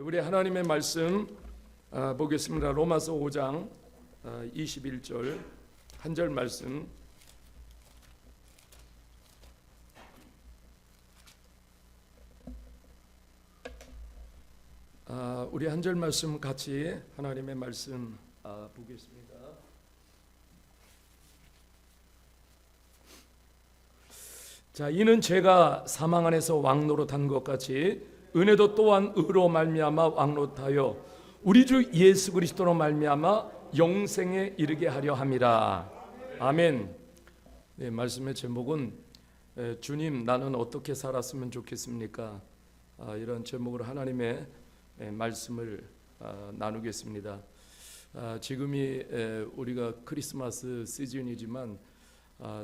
우리 하나님의 말씀 보겠습니다. 로마서 5장 21절 한 절 말씀. 우리 한 절 말씀 같이 하나님의 말씀 보겠습니다. 자, 이는 제가 사망 안에서 왕노릇한 것 같이 은혜도 또한 의로 말미암아 왕노릇하여 우리 주 예수 그리스도로 말미암아 영생에 이르게 하려 함이라. 아멘. 네, 말씀의 제목은 주님 나는 어떻게 살았으면 좋겠습니까? 이런 제목으로 하나님의 말씀을 나누겠습니다. 지금이 우리가 크리스마스 시즌이지만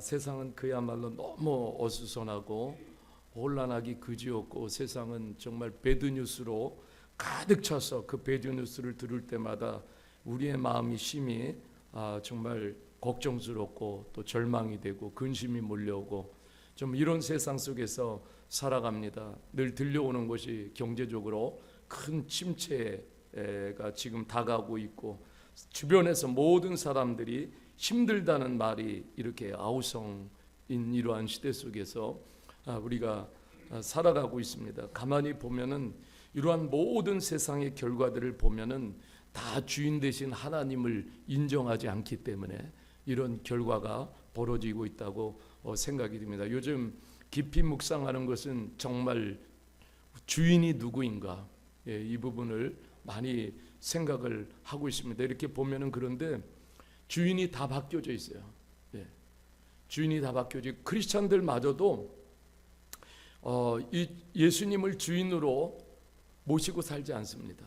세상은 그야말로 너무 어수선하고 혼란하기 그지없고 세상은 정말 배드뉴스로 가득 차서 그 배드뉴스를 들을 때마다 우리의 마음이 심히 정말 걱정스럽고 또 절망이 되고 근심이 몰려오고 좀 이런 세상 속에서 살아갑니다. 늘 들려오는 것이 경제적으로 큰 침체가 지금 다가오고 있고 주변에서 모든 사람들이 힘들다는 말이 이렇게 아우성인 이러한 시대 속에서 우리가 살아가고 있습니다. 가만히 보면은 이러한 모든 세상의 결과들을 보면은 다 주인 되신 하나님을 인정하지 않기 때문에 이런 결과가 벌어지고 있다고 생각이 듭니다. 요즘 깊이 묵상하는 것은 정말 주인이 누구인가, 이 부분을 많이 생각을 하고 있습니다. 이렇게 보면은 그런데 주인이 다 바뀌어져 있어요. 주인이 다 바뀌어져 있고 크리스찬들마저도 이 예수님을 주인으로 모시고 살지 않습니다.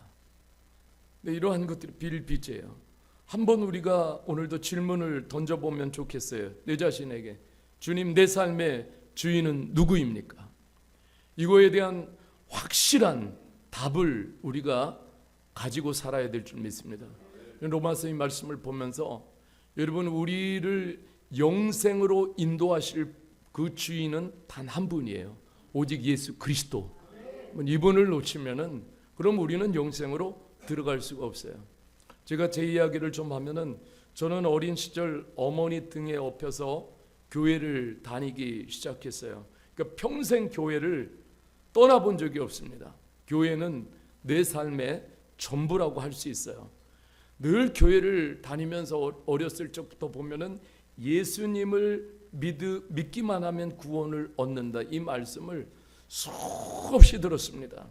이러한 것들이 빌빚이에요. 한번 우리가 오늘도 질문을 던져보면 좋겠어요. 내 자신에게 주님 내 삶의 주인은 누구입니까? 이거에 대한 확실한 답을 우리가 가지고 살아야 될 줄 믿습니다. 로마서의 말씀을 보면서 여러분 우리를 영생으로 인도하실 그 주인은 단 한 분이에요. 오직 예수 그리스도. 이분을 놓치면은 그럼 우리는 영생으로 들어갈 수가 없어요. 제가 제 이야기를 좀 하면은 저는 어린 시절 어머니 등에 업혀서 교회를 다니기 시작했어요. 그러니까 평생 교회를 떠나본 적이 없습니다. 교회는 내 삶의 전부라고 할 수 있어요. 늘 교회를 다니면서 어렸을 적부터 보면은 예수님을 믿기만 하면 구원을 얻는다, 이 말씀을 수없이 들었습니다.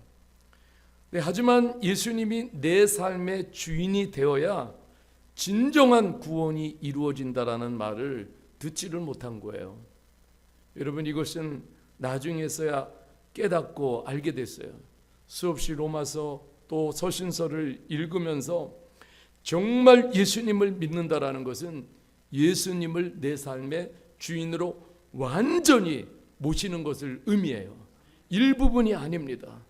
네, 하지만 예수님이 내 삶의 주인이 되어야 진정한 구원이 이루어진다라는 말을 듣지를 못한 거예요. 여러분 이것은 나중에서야 깨닫고 알게 됐어요. 수없이 로마서 또 서신서를 읽으면서 정말 예수님을 믿는다라는 것은 예수님을 내 삶의 주인으로 완전히 모시는 것을 의미해요. 일부분이 아닙니다.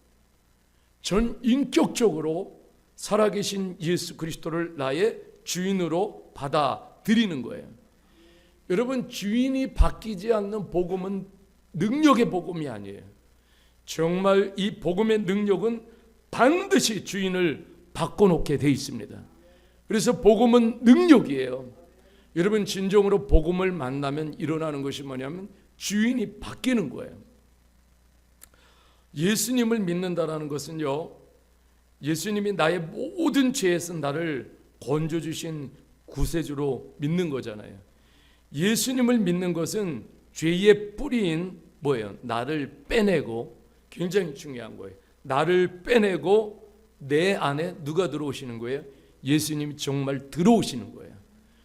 전 인격적으로 살아계신 예수 그리스도를 나의 주인으로 받아들이는 거예요. 여러분 주인이 바뀌지 않는 복음은 능력의 복음이 아니에요. 정말 이 복음의 능력은 반드시 주인을 바꿔놓게 돼 있습니다. 그래서 복음은 능력이에요. 여러분 진정으로 복음을 만나면 일어나는 것이 뭐냐면 주인이 바뀌는 거예요. 예수님을 믿는다라는 것은요, 예수님이 나의 모든 죄에서 나를 건져주신 구세주로 믿는 거잖아요. 예수님을 믿는 것은 죄의 뿌리인 뭐예요? 나를 빼내고, 굉장히 중요한 거예요. 나를 빼내고 내 안에 누가 들어오시는 거예요? 예수님이 정말 들어오시는 거예요.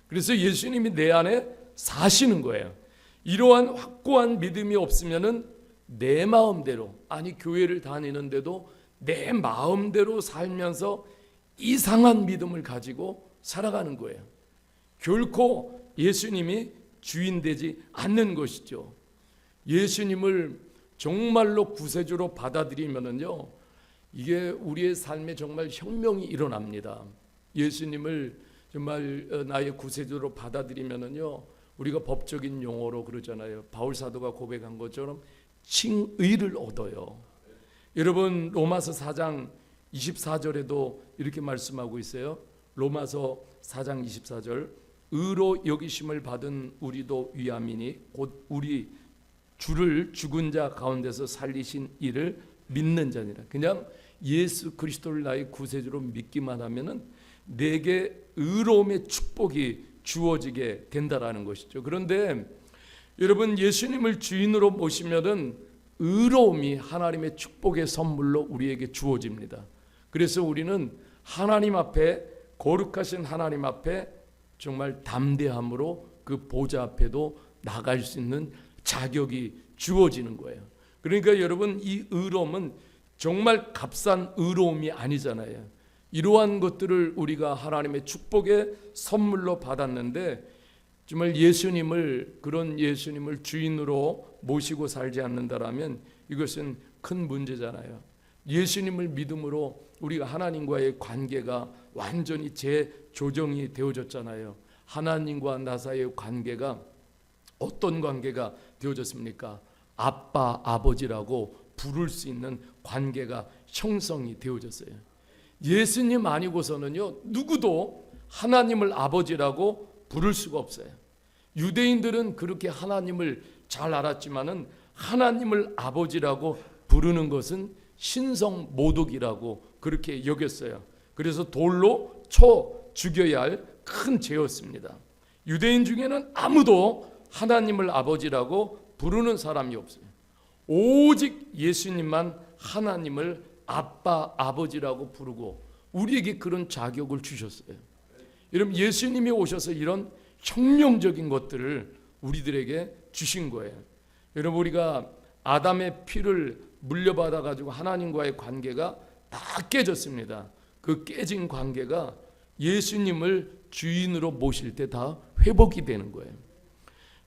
그래서 예수님이 내 안에 사시는 거예요. 이러한 확고한 믿음이 없으면은 내 마음대로, 아니 교회를 다니는데도 내 마음대로 살면서 이상한 믿음을 가지고 살아가는 거예요. 결코 예수님이 주인 되지 않는 것이죠. 예수님을 정말로 구세주로 받아들이면은요, 이게 우리의 삶에 정말 혁명이 일어납니다. 예수님을 정말 나의 구세주로 받아들이면은요, 우리가 법적인 용어로 그러잖아요. 바울 사도가 고백한 것처럼 칭의를 얻어요. 여러분 로마서 4장 24절에도 이렇게 말씀하고 있어요. 로마서 4장 24절, 의로 여기심을 받은 우리도 위함이니 곧 우리 주를 죽은 자 가운데서 살리신 이를 믿는 자니라. 그냥 예수 그리스도를 나의 구세주로 믿기만 하면은 내게 의로움의 축복이 주어지게 된다라는 것이죠. 그런데 여러분, 예수님을 주인으로 모시면은 의로움이 하나님의 축복의 선물로 우리에게 주어집니다. 그래서 우리는 하나님 앞에, 거룩하신 하나님 앞에 정말 담대함으로 그 보좌 앞에도 나갈 수 있는 자격이 주어지는 거예요. 그러니까 여러분, 이 의로움은 정말 값싼 의로움이 아니잖아요. 이러한 것들을 우리가 하나님의 축복의 선물로 받았는데 정말 그런 예수님을 주인으로 모시고 살지 않는다라면 이것은 큰 문제잖아요. 예수님을 믿음으로 우리가 하나님과의 관계가 완전히 재조정이 되어졌잖아요. 하나님과 나 사이의 관계가 어떤 관계가 되어졌습니까? 아빠, 아버지라고 부를 수 있는 관계가 형성이 되어졌어요. 예수님 아니고서는요, 누구도 하나님을 아버지라고 부를 수가 없어요. 유대인들은 그렇게 하나님을 잘 알았지만은 하나님을 아버지라고 부르는 것은 신성 모독이라고 그렇게 여겼어요. 그래서 돌로 쳐 죽여야 할 큰 죄였습니다. 유대인 중에는 아무도 하나님을 아버지라고 부르는 사람이 없어요. 오직 예수님만 하나님을 아빠, 아버지라고 부르고 우리에게 그런 자격을 주셨어요. 여러분, 예수님이 오셔서 이런 혁명적인 것들을 우리들에게 주신 거예요. 여러분, 우리가 아담의 피를 물려받아 가지고 하나님과의 관계가 다 깨졌습니다. 그 깨진 관계가 예수님을 주인으로 모실 때 다 회복이 되는 거예요.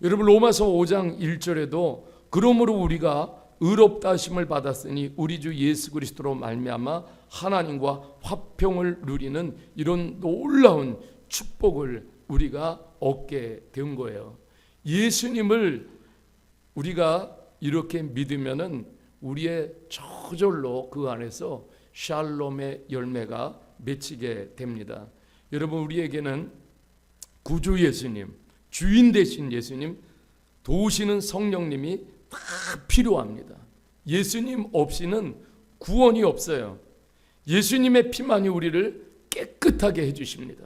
여러분, 로마서 5장 1절에도 그러므로 우리가 의롭다 하심을 받았으니 우리 주 예수 그리스도로 말미암아 하나님과 화평을 누리는 이런 놀라운 축복을 우리가 얻게 된 거예요. 예수님을 우리가 이렇게 믿으면은 우리의 저절로 그 안에서 샬롬의 열매가 맺히게 됩니다. 여러분, 우리에게는 구주 예수님, 주인 되신 예수님, 도우시는 성령님이 다 필요합니다. 예수님 없이는 구원이 없어요. 예수님의 피만이 우리를 깨끗하게 해주십니다.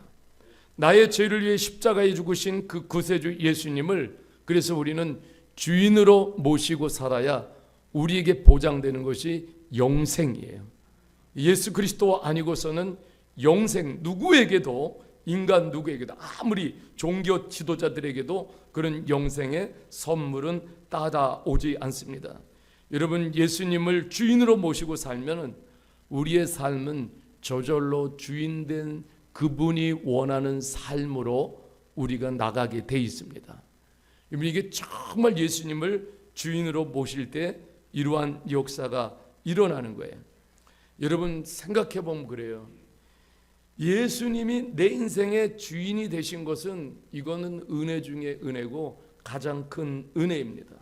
나의 죄를 위해 십자가에 죽으신 그 구세주 예수님을 그래서 우리는 주인으로 모시고 살아야 우리에게 보장되는 것이 영생이에요. 예수 그리스도 아니고서는 영생, 누구에게도, 인간 누구에게도, 아무리 종교 지도자들에게도 그런 영생의 선물은 따라오지 않습니다. 여러분, 예수님을 주인으로 모시고 살면 우리의 삶은 저절로 주인된 그분이 원하는 삶으로 우리가 나가게 돼 있습니다. 이게 정말 예수님을 주인으로 모실 때 이러한 역사가 일어나는 거예요. 여러분, 생각해 보면 그래요. 예수님이 내 인생의 주인이 되신 것은 이거는 은혜 중에 은혜고 가장 큰 은혜입니다.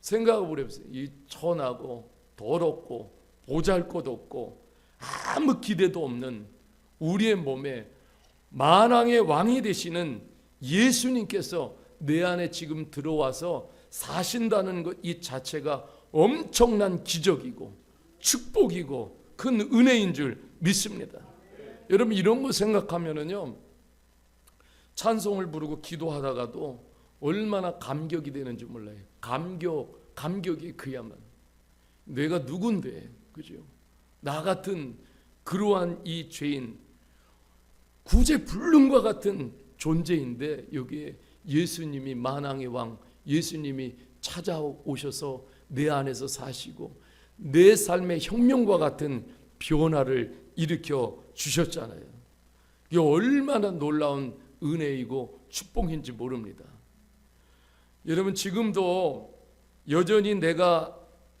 생각해 보세요. 이 천하고 더럽고 보잘것없고 아무 기대도 없는 우리의 몸에 만왕의 왕이 되시는 예수님께서 내 안에 지금 들어와서 사신다는 것 이 자체가 엄청난 기적이고 축복이고 큰 은혜인 줄 믿습니다. 여러분, 이런 거 생각하면은요, 찬송을 부르고 기도하다가도 얼마나 감격이 되는지 몰라요. 감격이 그야말로 내가 누군데, 그죠? 나 같은 그러한 이 죄인, 구제불능과 같은 존재인데 여기에 예수님이 만왕의 왕, 예수님이 찾아오셔서 내 안에서 사시고 내 삶의 혁명과 같은 변화를 일으켜 주셨잖아요. 이게 얼마나 놀라운 은혜이고 축복인지 모릅니다. 여러분, 지금도 여전히 내가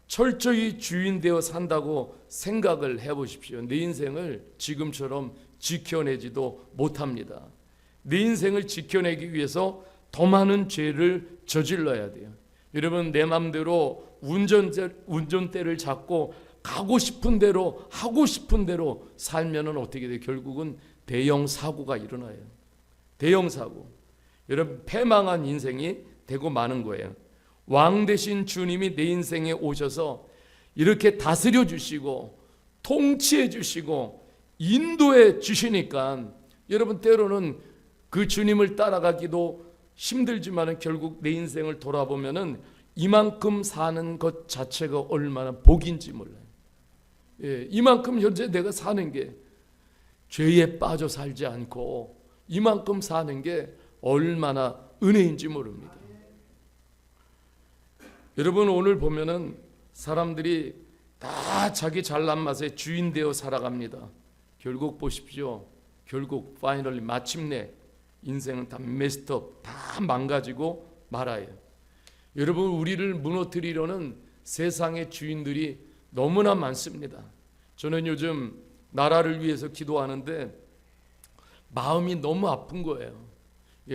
철저히 주인 되어 산다고 생각을 해보십시오. 내 인생을 지금처럼 지켜내지도 못합니다. 내 인생을 지켜내기 위해서 더 많은 죄를 저질러야 돼요. 여러분, 내 맘대로 운전대를 잡고 가고 싶은 대로 하고 싶은 대로 살면은 어떻게 돼? 결국은 대형 사고가 일어나요. 대형 사고. 여러분, 패망한 인생이 되고 마는 거예요. 왕 대신 주님이 내 인생에 오셔서 이렇게 다스려 주시고 통치해 주시고 인도해 주시니까 여러분, 때로는 그 주님을 따라가기도 힘들지만 결국 내 인생을 돌아보면은 이만큼 사는 것 자체가 얼마나 복인지 몰라요. 이만큼 현재 내가 사는 게 죄에 빠져 살지 않고 이만큼 사는 게 얼마나 은혜인지 모릅니다. 여러분, 오늘 보면은 사람들이 다 자기 잘난 맛에 주인 되어 살아갑니다. 결국 보십시오. 결국 파이널리 마침내 인생은 다 메스트업, 다 망가지고 말아요. 여러분, 우리를 무너뜨리려는 세상의 주인들이 너무나 많습니다. 저는 요즘 나라를 위해서 기도하는데 마음이 너무 아픈 거예요.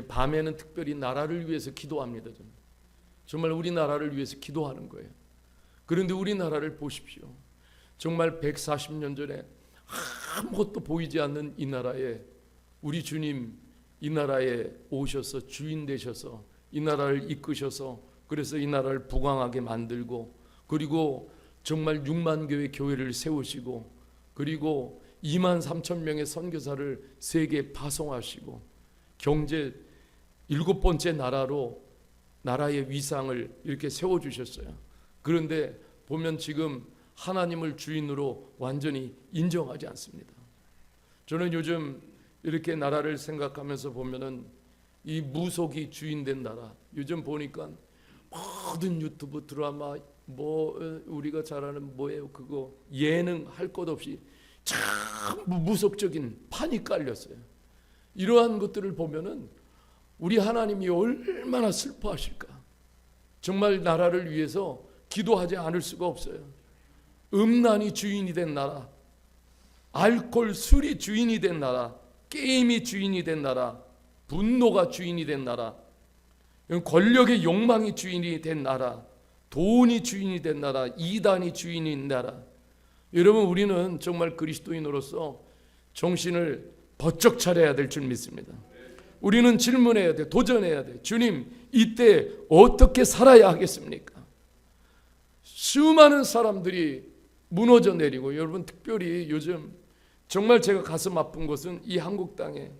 밤에는 특별히 나라를 위해서 기도합니다. 저는. 정말 우리나라를 위해서 기도하는 거예요. 그런데 우리나라를 보십시오. 정말 140년 전에 아무것도 보이지 않는 이 나라에 우리 주님 이 나라에 오셔서 주인 되셔서 이 나라를 이끄셔서 그래서 이 나라를 부강하게 만들고 그리고 정말 6만 교회 교회를 세우시고 그리고 2만 3천 명의 선교사를 세계에 파송하시고 경제 7번째 나라의 위상을 이렇게 세워주셨어요. 그런데 보면 지금 하나님을 주인으로 완전히 인정하지 않습니다. 저는 요즘 이렇게 나라를 생각하면서 보면은 이 무속이 주인된 나라, 요즘 보니까 모든 유튜브 드라마 우리가 잘 아는 뭐예요 그거 예능 할 것 없이 전부 무속적인 판이 깔렸어요. 이러한 것들을 보면은 우리 하나님이 얼마나 슬퍼하실까. 정말 나라를 위해서 기도하지 않을 수가 없어요. 음란이 주인이 된 나라, 알코올, 술이 주인이 된 나라, 게임이 주인이 된 나라, 분노가 주인이 된 나라, 권력의 욕망이 주인이 된 나라, 돈이 주인이 된 나라, 이단이 주인인 나라. 여러분, 우리는 정말 그리스도인으로서 정신을 번쩍 차려야 될 줄 믿습니다. 우리는 질문해야 돼, 도전해야 돼. 주님, 이때 어떻게 살아야 하겠습니까? 수많은 사람들이 무너져 내리고, 여러분 특별히 요즘 정말 제가 가슴 아픈 것은 이 한국 땅에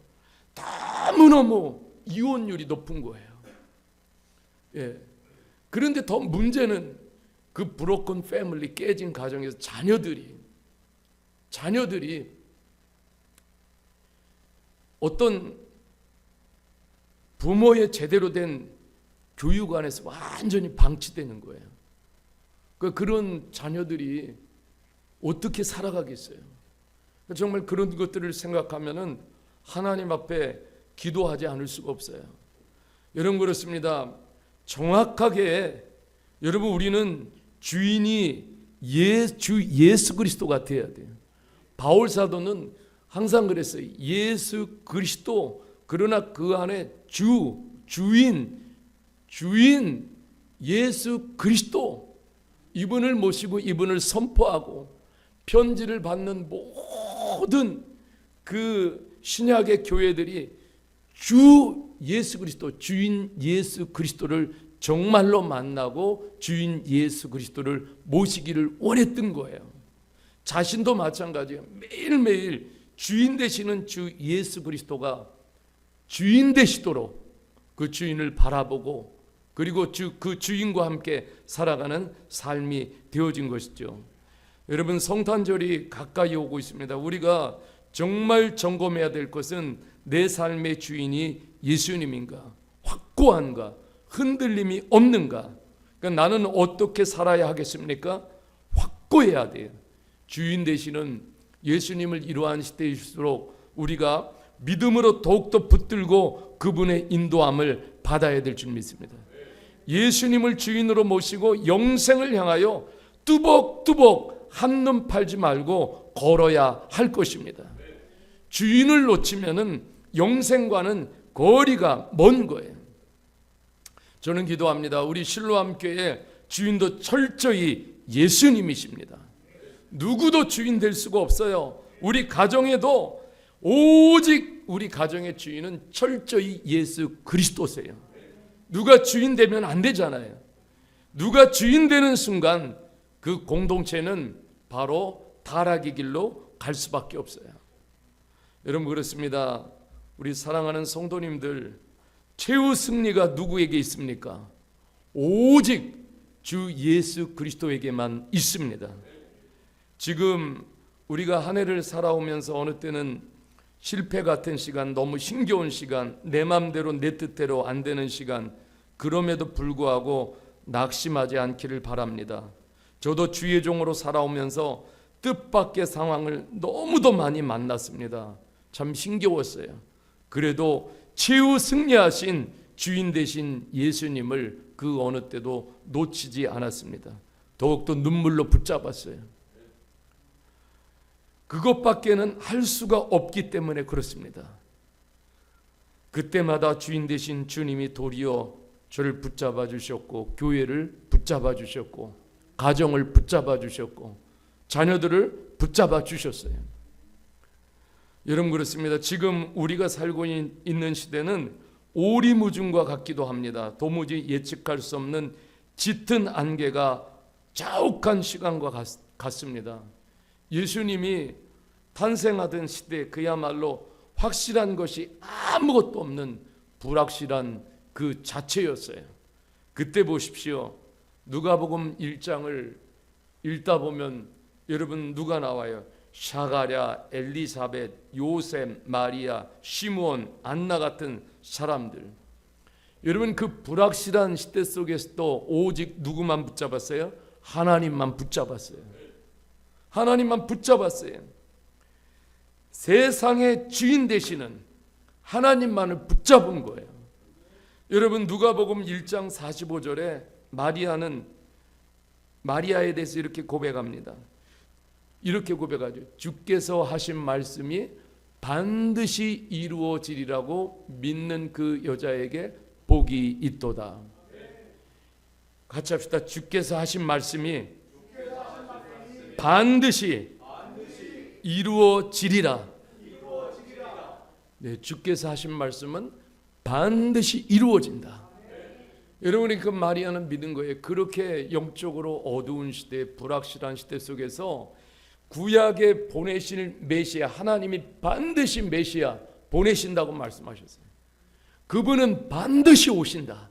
너무너무 이혼율이 높은 거예요. 그런데 더 문제는 그 브로큰 패밀리, 깨진 가정에서 자녀들이 어떤 부모의 제대로 된 교육 안에서 완전히 방치되는 거예요. 그런 자녀들이 어떻게 살아가겠어요? 정말 그런 것들을 생각하면은 하나님 앞에 기도하지 않을 수가 없어요. 여러분, 그렇습니다. 정확하게 여러분, 우리는 주인이 예수 그리스도가 되어야 돼요. 바울 사도는 항상 그랬어요. 예수 그리스도, 그러나 그 안에 주인 예수 그리스도, 이분을 모시고 이분을 선포하고 편지를 받는 모든 그 신약의 교회들이 주 예수 그리스도, 주인 예수 그리스도를 정말로 만나고 주인 예수 그리스도를 모시기를 원했던 거예요. 자신도 마찬가지예요. 매일매일 주인 되시는 주 예수 그리스도가 주인 되시도록 그 주인을 바라보고 그리고 그 주인과 함께 살아가는 삶이 되어진 것이죠. 여러분, 성탄절이 가까이 오고 있습니다. 우리가 정말 점검해야 될 것은 내 삶의 주인이 예수님인가, 확고한가, 흔들림이 없는가. 그러니까 나는 어떻게 살아야 하겠습니까? 확고해야 돼요. 주인 되시는 예수님을 이루한 시대일수록 우리가 믿음으로 더욱더 붙들고 그분의 인도함을 받아야 될 줄 믿습니다. 예수님을 주인으로 모시고 영생을 향하여 뚜벅뚜벅 한눈 팔지 말고 걸어야 할 것입니다. 주인을 놓치면은 영생과는 거리가 먼 거예요. 저는 기도합니다. 우리 실로암 교회 주인도 철저히 예수님이십니다. 누구도 주인 될 수가 없어요. 우리 가정에도 오직 우리 가정의 주인은 철저히 예수 그리스도세요. 누가 주인 되면 안 되잖아요. 누가 주인 되는 순간 그 공동체는 바로 타락의 길로 갈 수밖에 없어요. 여러분, 그렇습니다. 우리 사랑하는 성도님들, 최후 승리가 누구에게 있습니까? 오직 주 예수 그리스도에게만 있습니다. 지금 우리가 한 해를 살아오면서 어느 때는 실패 같은 시간, 너무 힘겨운 시간, 내 맘대로 내 뜻대로 안 되는 시간, 그럼에도 불구하고 낙심하지 않기를 바랍니다. 저도 주의 종으로 살아오면서 뜻밖의 상황을 너무도 많이 만났습니다. 참 힘겨웠어요. 그래도 최후 승리하신 주인 되신 예수님을 그 어느 때도 놓치지 않았습니다. 더욱더 눈물로 붙잡았어요. 그것밖에는 할 수가 없기 때문에 그렇습니다. 그때마다 주인 되신 주님이 도리어 저를 붙잡아 주셨고, 교회를 붙잡아 주셨고, 가정을 붙잡아 주셨고, 자녀들을 붙잡아 주셨어요. 여러분, 그렇습니다. 지금 우리가 살고 있는 시대는 오리무중과 같기도 합니다. 도무지 예측할 수 없는 짙은 안개가 자욱한 시간과 같습니다. 예수님이 탄생하던 시대, 그야말로 확실한 것이 아무것도 없는 불확실한 그 자체였어요. 그때 보십시오. 누가복음 1장을 읽다 보면 여러분 누가 나와요? 샤가랴, 엘리사벳, 요셉, 마리아, 시므온, 안나 같은 사람들. 여러분, 그 불확실한 시대 속에서도 오직 누구만 붙잡았어요? 하나님만 붙잡았어요. 하나님만 붙잡았어요. 세상의 주인 되시는 하나님만을 붙잡은 거예요. 여러분, 누가복음 1장 45절에 마리아에 대해서 이렇게 고백합니다. 이렇게 고백하죠. 주께서 하신 말씀이 반드시 이루어지리라고 믿는 그 여자에게 복이 있도다. 같이 합시다. 주께서 하신 말씀이 반드시 이루어지리라. 네, 주께서 하신 말씀은 반드시 이루어진다. 여러분이 그 마리아는 믿은 거예요. 그렇게 영적으로 어두운 시대, 불확실한 시대 속에서 구약에 보내실 메시아, 하나님이 반드시 메시아 보내신다고 말씀하셨어요. 그분은 반드시 오신다.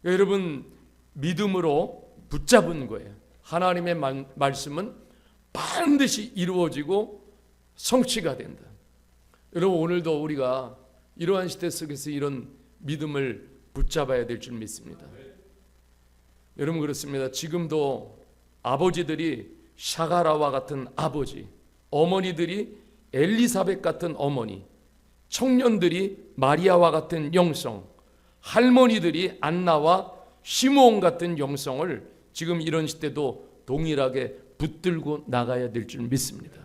여러분, 믿음으로 붙잡은 거예요. 하나님의 말씀은 반드시 이루어지고 성취가 된다. 여러분, 오늘도 우리가 이러한 시대 속에서 이런 믿음을 붙잡아야 될 줄 믿습니다. 여러분, 그렇습니다. 지금도 아버지들이 샤가라와 같은 아버지, 어머니들이 엘리사벳 같은 어머니, 청년들이 마리아와 같은 영성, 할머니들이 안나와 시므온 같은 영성을 지금 이런 시대도 동일하게 붙들고 나가야 될 줄 믿습니다.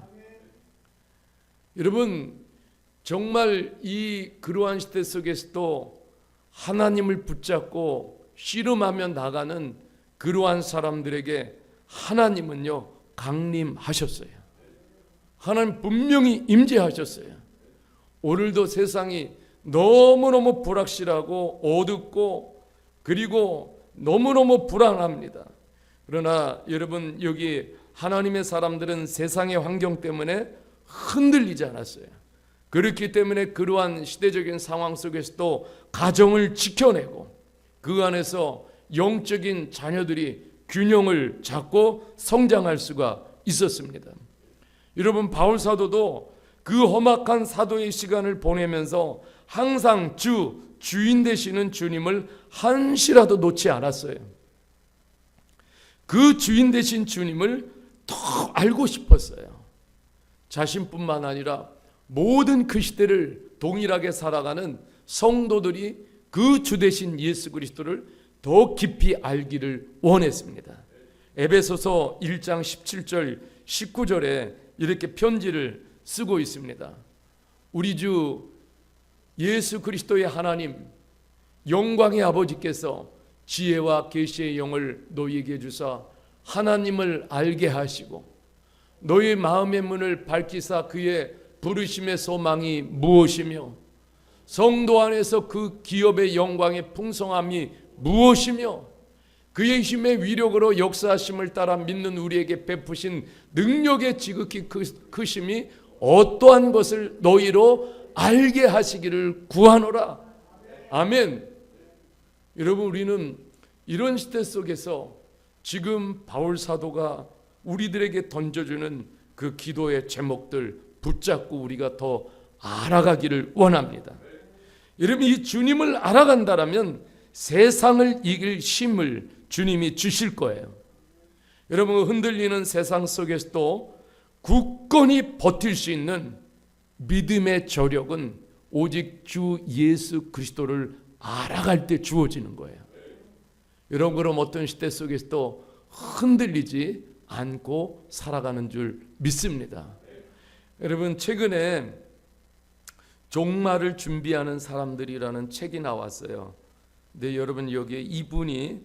여러분, 정말 이 그러한 시대 속에서도 하나님을 붙잡고 씨름하며 나가는 그러한 사람들에게 하나님은요 강림하셨어요. 하나님 분명히 임재하셨어요. 오늘도 세상이 너무너무 불확실하고 어둡고 그리고 너무너무 불안합니다. 그러나 여러분, 여기 하나님의 사람들은 세상의 환경 때문에 흔들리지 않았어요. 그렇기 때문에 그러한 시대적인 상황 속에서도 가정을 지켜내고 그 안에서 영적인 자녀들이 균형을 잡고 성장할 수가 있었습니다. 여러분, 바울 사도도 그 험악한 사도의 시간을 보내면서 항상 주인 되시는 주님을 한시라도 놓지 않았어요. 그 주인 되신 주님을 더 알고 싶었어요. 자신뿐만 아니라 모든 그 시대를 동일하게 살아가는 성도들이 그 주 되신 예수 그리스도를 더 깊이 알기를 원했습니다. 에베소서 1장 17절 19절에 이렇게 편지를 쓰고 있습니다. 우리 주 예수 그리스도의 하나님 영광의 아버지께서 지혜와 계시의 영을 너희에게 주사 하나님을 알게 하시고 너희 마음의 문을 밝히사 그의 부르심의 소망이 무엇이며 성도 안에서 그 기업의 영광의 풍성함이 무엇이며 그의 힘의 위력으로 역사하심을 따라 믿는 우리에게 베푸신 능력의 지극히 크심이 어떠한 것을 너희로 알게 하시기를 구하노라. 아멘. 여러분, 우리는 이런 시대 속에서 지금 바울 사도가 우리들에게 던져주는 그 기도의 제목들 붙잡고 우리가 더 알아가기를 원합니다. 여러분, 이 주님을 알아간다라면 세상을 이길 힘을 주님이 주실 거예요. 여러분, 흔들리는 세상 속에서도 굳건히 버틸 수 있는 믿음의 저력은 오직 주 예수 그리스도를 알아갈 때 주어지는 거예요. 여러분, 그럼 어떤 시대 속에서도 흔들리지 않고 살아가는 줄 믿습니다. 여러분, 최근에 종말을 준비하는 사람들이라는 책이 나왔어요. 근데 여러분, 여기에 이분이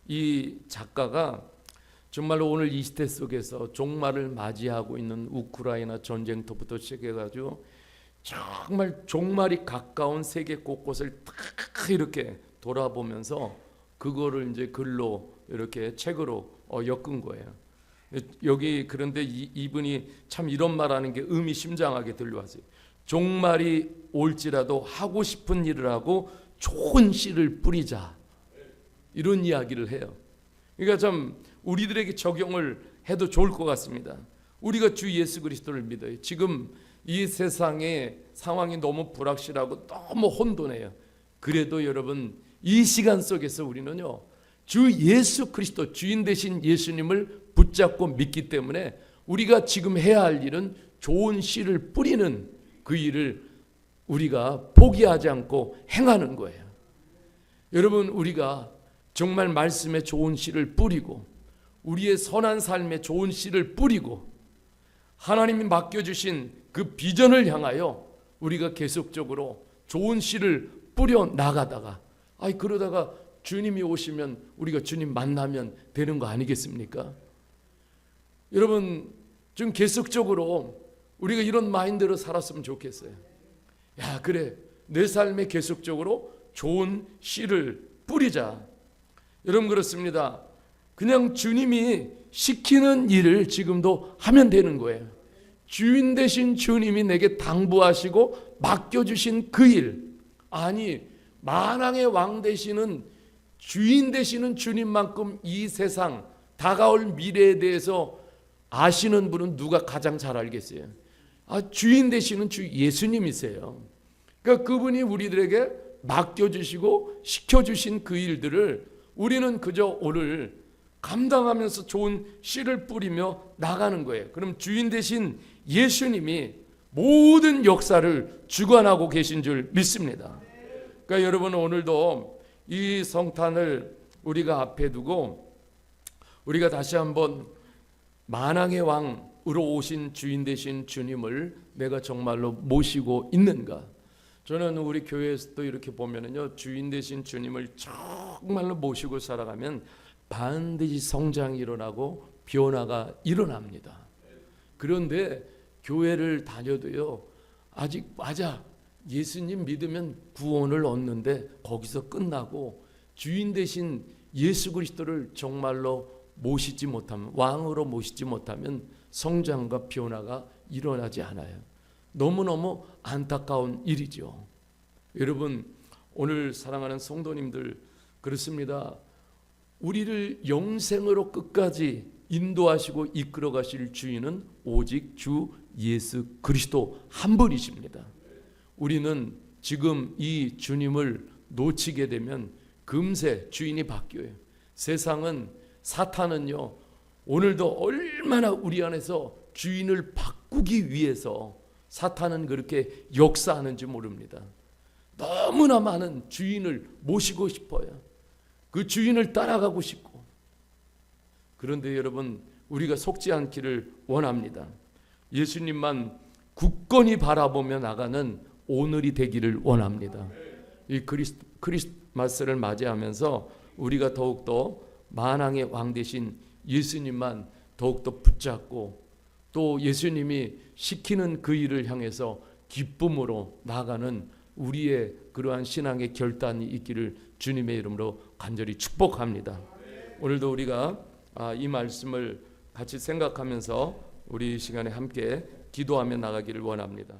이 작가가 정말로 오늘 이 시대 속에서 종말을 맞이하고 있는 우크라이나 전쟁터부터 시작해가지고 정말 종말이 가까운 세계 곳곳을 딱 이렇게 돌아보면서 그거를 이제 글로 이렇게 책으로 엮은 거예요. 여기 그런데 이분이 참 이런 말하는 게 의미심장하게 들려왔어요. 종말이 올지라도 하고 싶은 일을 하고 좋은 씨를 뿌리자, 이런 이야기를 해요. 그러니까 참 우리들에게 적용을 해도 좋을 것 같습니다. 우리가 주 예수 그리스도를 믿어요. 지금 이 세상의 상황이 너무 불확실하고 너무 혼돈해요. 그래도 여러분, 이 시간 속에서 우리는요, 주 예수 그리스도 주인 되신 예수님을 붙잡고 믿기 때문에 우리가 지금 해야 할 일은 좋은 씨를 뿌리는 그 일을 우리가 포기하지 않고 행하는 거예요. 여러분, 우리가 정말 말씀에 좋은 씨를 뿌리고 우리의 선한 삶에 좋은 씨를 뿌리고 하나님이 맡겨주신 그 비전을 향하여 우리가 계속적으로 좋은 씨를 뿌려 나가다가 그러다가 주님이 오시면 우리가 주님 만나면 되는 거 아니겠습니까? 여러분, 좀 계속적으로 우리가 이런 마인드로 살았으면 좋겠어요. 야, 그래, 내 삶에 계속적으로 좋은 씨를 뿌리자. 여러분, 그렇습니다. 그냥 주님이 시키는 일을 지금도 하면 되는 거예요. 주인 되신 주님이 내게 당부하시고 맡겨주신 그 일, 만왕의 왕 되시는 주인 되시는 주님만큼 이 세상 다가올 미래에 대해서 아시는 분은 누가 가장 잘 알겠어요? 주인 되시는 주 예수님이세요. 그러니까 그분이 우리들에게 맡겨주시고 시켜주신 그 일들을 우리는 그저 오늘 감당하면서 좋은 씨를 뿌리며 나가는 거예요. 그럼 주인 되신 예수님이 모든 역사를 주관하고 계신 줄 믿습니다. 그러니까 여러분, 오늘도 이 성탄을 우리가 앞에 두고 우리가 다시 한번 만왕의 왕으로 오신 주인 되신 주님을 내가 정말로 모시고 있는가? 저는 우리 교회에서도 이렇게 보면은요, 주인 되신 주님을 정말로 모시고 살아가면 반드시 성장이 일어나고 변화가 일어납니다. 그런데 교회를 다녀도요, 아직 맞아, 예수님 믿으면 구원을 얻는데 거기서 끝나고 주인 되신 예수 그리스도를 정말로 모시지 못하면, 왕으로 모시지 못하면 성장과 변화가 일어나지 않아요. 너무너무 안타까운 일이죠. 여러분, 오늘 사랑하는 성도님들, 그렇습니다. 우리를 영생으로 끝까지 인도하시고 이끌어 가실 주인은 오직 주 예수 그리스도 한 분이십니다. 우리는 지금 이 주님을 놓치게 되면 금세 주인이 바뀌어요. 세상은, 사탄은요, 오늘도 얼마나 우리 안에서 주인을 바꾸기 위해서 사탄은 그렇게 역사하는지 모릅니다. 너무나 많은 주인을 모시고 싶어요. 그 주인을 따라가고 싶고. 그런데 여러분, 우리가 속지 않기를 원합니다. 예수님만 굳건히 바라보며 나가는 오늘이 되기를 원합니다. 이 크리스마스를 맞이하면서 우리가 더욱더 만왕의 왕 되신 예수님만 더욱더 붙잡고 또 예수님이 시키는 그 일을 향해서 기쁨으로 나아가는 우리의 그러한 신앙의 결단이 있기를 주님의 이름으로 간절히 축복합니다. 오늘도 우리가 이 말씀을 같이 생각하면서 우리 시간에 함께 기도하며 나가기를 원합니다.